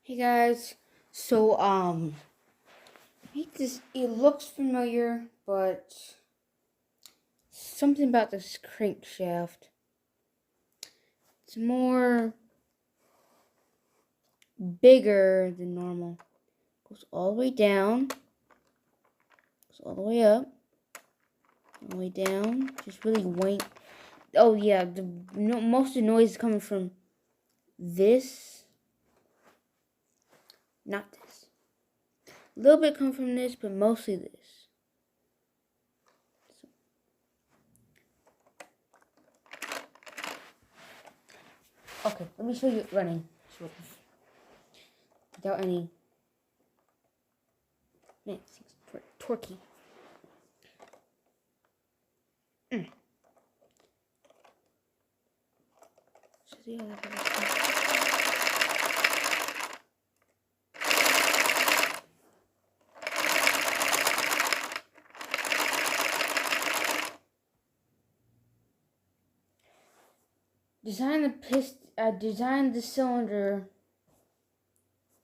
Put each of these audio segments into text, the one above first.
Hey guys, so it looks familiar, but something about this crankshaft. It's more bigger than normal. Goes all the way down, goes all the way up, all the way down. Just really wank. Oh yeah, most of the noise is coming from this, not this. A little bit coming from this, but mostly this. Okay, let me show you it running. Without any. Man, it seems torquey. See how that designed the cylinder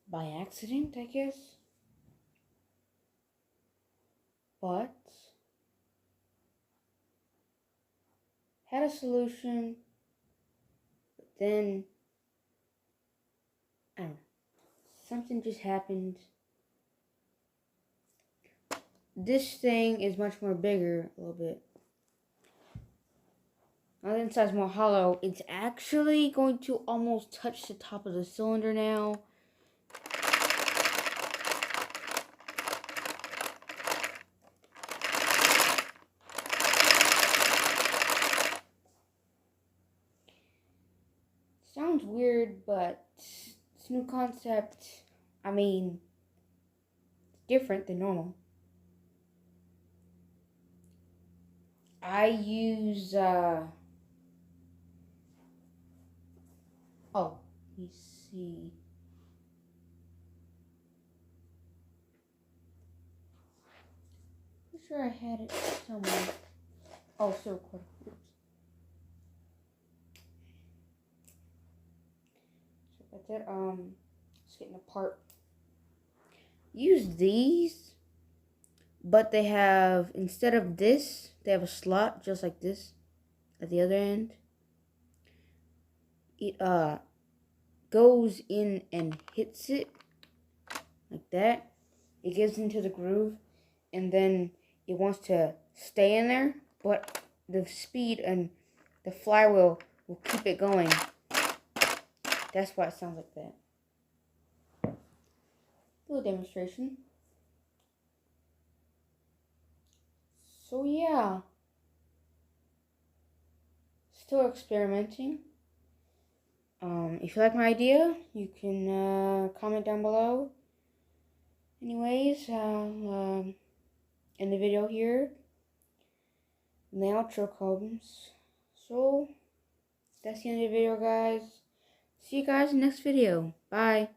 by accident, I guess. But had a solution, but then I don't know. Something just happened. This thing is much more bigger, a little bit. Now the inside's more hollow. It's actually going to almost touch the top of the cylinder now. Sounds weird, but it's a new concept. I mean, it's different than normal. I use, oh, let me see. I'm sure I had it somewhere. Oh, so cool. Oops. So that's it. It's getting apart. Use these, but they have, instead of this, they have a slot just like this at the other end. It goes in and hits it like that. It gets into the groove, and then it wants to stay in there, but the speed and the flywheel will keep it going. That's why it sounds like that. Little demonstration. So yeah, still experimenting. If you like my idea, you can comment down below. Anyways, I'll end the video here. And the outro comes. So that's the end of the video, guys. See you guys in the next video. Bye.